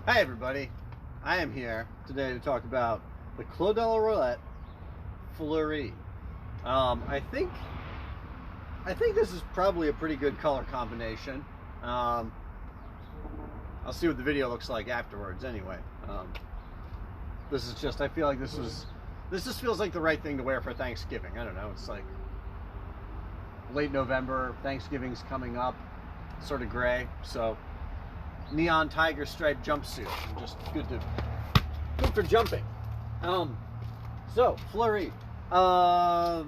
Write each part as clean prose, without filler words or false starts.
Hi everybody, I am here today to talk about the Clos de la Roilette Fleurie. I think this is probably a pretty good color combination. I'll see what the video looks like afterwards anyway. This is just, I feel like this just feels like the right thing to wear for Thanksgiving. I don't know, it's like late November, Thanksgiving's coming up, sort of gray, so neon tiger striped jumpsuit, just good for jumping. So Fleurie,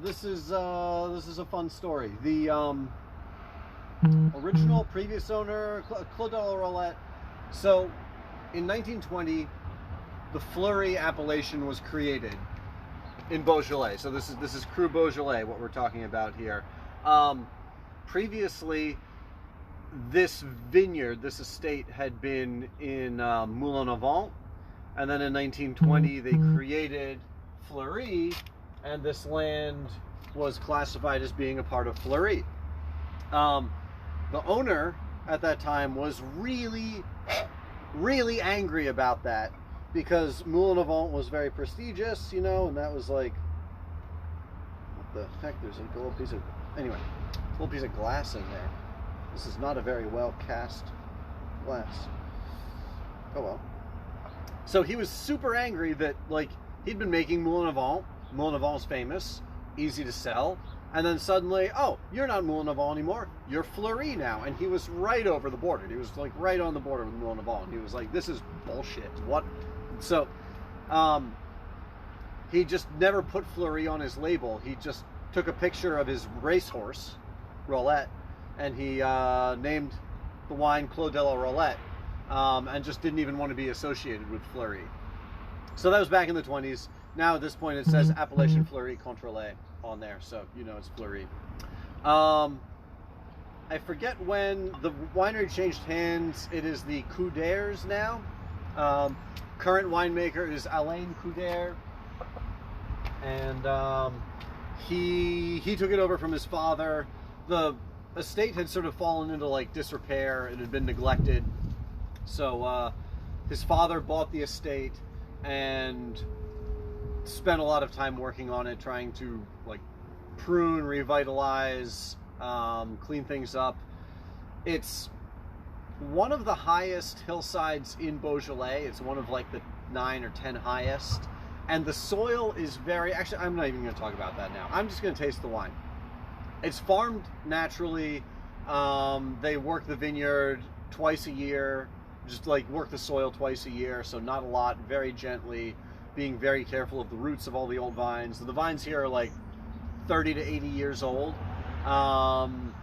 this is a fun story. The original previous owner, Clos de la Roilette. So in 1920, the Fleurie appellation was created in Beaujolais. So this is Cru Beaujolais, what we're talking about here. Previously, this vineyard, this estate, had been in Moulin, and then in 1920 they created Fleurie, and this land was classified as being a part of Fleurie. The owner at that time was really angry about that, because Moulin was very prestigious, you know, and that was like, what the heck, there's a little piece of glass in there. This is not a very well cast glass. Oh well. So he was super angry that, like, he'd been making Moulin is famous, easy to sell, and then suddenly, oh, you're not Moulin anymore, you're Fleurie now. And he was right over the border. He was like right on the border with Moulin. He was like, this is bullshit. What? So he just never put Fleurie on his label. He just took a picture of his racehorse, Roilette, and he named the wine Clos de la Roilette, and just didn't even want to be associated with Fleurie. So that was back in the 20s. Now at this point it says Appellation Fleurie Contrôlée on there, so you know it's Fleurie. I forget when the winery changed hands. It is the Couders now. Current winemaker is Alain Couder, and he took it over from his father. The estate had sort of fallen into like disrepair. It had been neglected, so his father bought the estate and spent a lot of time working on it, trying to like prune, revitalize, clean things up. It's one of the highest hillsides in Beaujolais. It's one of like the 9 or 10 highest, and the soil is very, actually I'm not even going to talk about that now. I'm just going to taste the wine. It's farmed naturally. They work the vineyard twice a year, just like work the soil twice a year, so not a lot, very gently, being very careful of the roots of all the old vines. The vines here are like 30 to 80 years old. Hand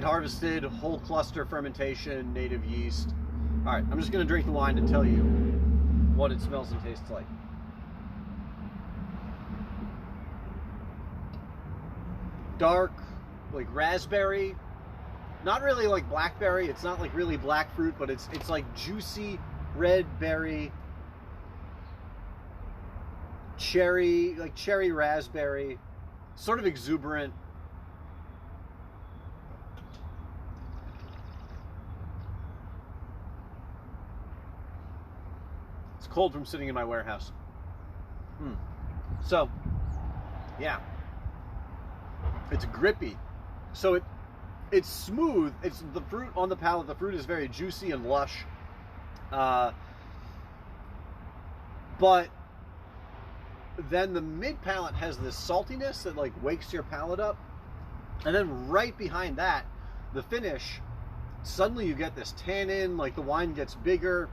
harvested, whole cluster fermentation, native yeast. All right, I'm just gonna drink the wine to tell you what it smells and tastes like. Dark, like raspberry, not really like blackberry. It's not like really black fruit, but it's like juicy red berry, cherry, like cherry raspberry, sort of exuberant. It's cold from sitting in my warehouse. So, yeah. It's grippy, so it's smooth. It's the fruit on the palate. The fruit is very juicy and lush, but then the mid palate has this saltiness that like wakes your palate up, and then right behind that, the finish, suddenly you get this tannin. Like the wine gets bigger.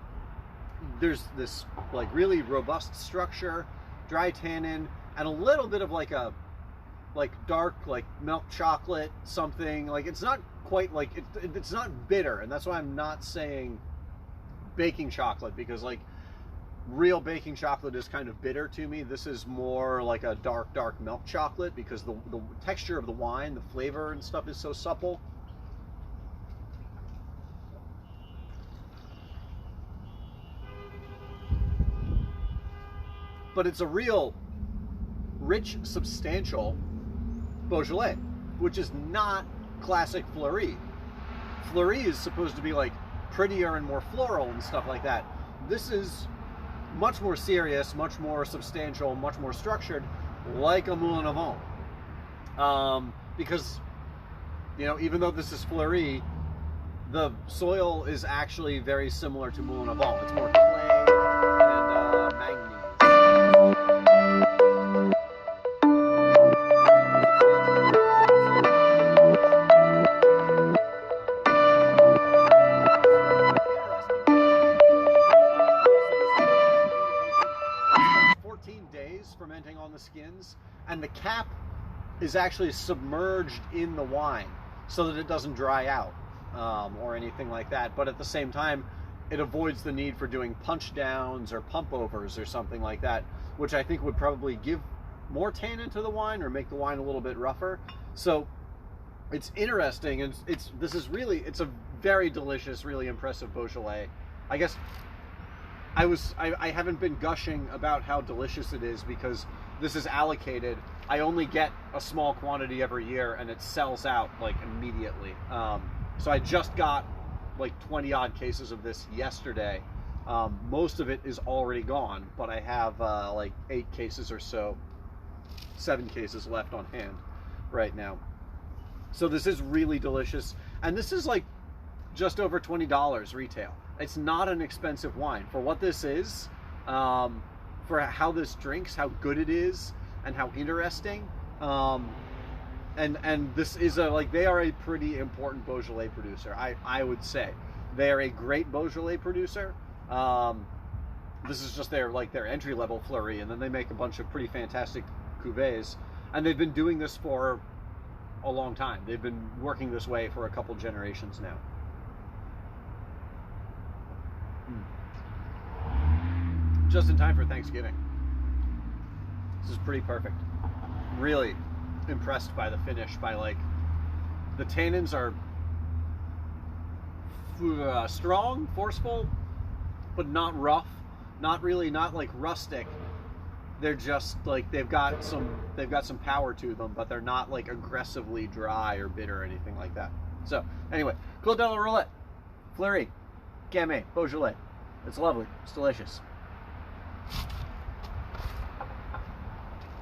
There's this like really robust structure, dry tannin, and a little bit of like a dark, like milk chocolate, something. Like it's not quite like it's not bitter, and that's why I'm not saying baking chocolate, because like real baking chocolate is kind of bitter to me. This is more like a dark milk chocolate, because the texture of the wine, the flavor and stuff is so supple. But it's a real rich, substantial Beaujolais, which is not classic Fleurie. Fleurie is supposed to be like prettier and more floral and stuff like that. This is much more serious, much more substantial, much more structured, like a Moulin because, you know, even though this is Fleurie, the soil is actually very similar to Moulin It's more clay and manganese. 14 days fermenting on the skins, and the cap is actually submerged in the wine so that it doesn't dry out or anything like that. But at the same time, it avoids the need for doing punch downs or pump overs or something like that, which I think would probably give more tannin to the wine or make the wine a little bit rougher. So it's interesting, and it's a very delicious, really impressive Beaujolais. I guess I haven't been gushing about how delicious it is because this is allocated. I only get a small quantity every year, and it sells out like immediately. So I just got like 20 odd cases of this yesterday. Most of it is already gone, but I have like 8 cases or so, 7 cases left on hand right now. So this is really delicious, and this is like just over $20 retail. It's not an expensive wine for what this is, for how this drinks, how good it is, and how interesting. And this is they are a pretty important Beaujolais producer. I would say they are a great Beaujolais producer. This is just their entry level Fleurie, and then they make a bunch of pretty fantastic cuvées, and they've been doing this for a long time. They've been working this way for a couple generations now. Just in time for Thanksgiving. This is pretty perfect. Really impressed by the finish. By the tannins are strong, forceful, but not rough. Not like rustic. They're just they've got some power to them, but they're not like aggressively dry or bitter or anything like that. So anyway, Clos de la Roilette, Fleurie, Gamay, Beaujolais. It's lovely. It's delicious.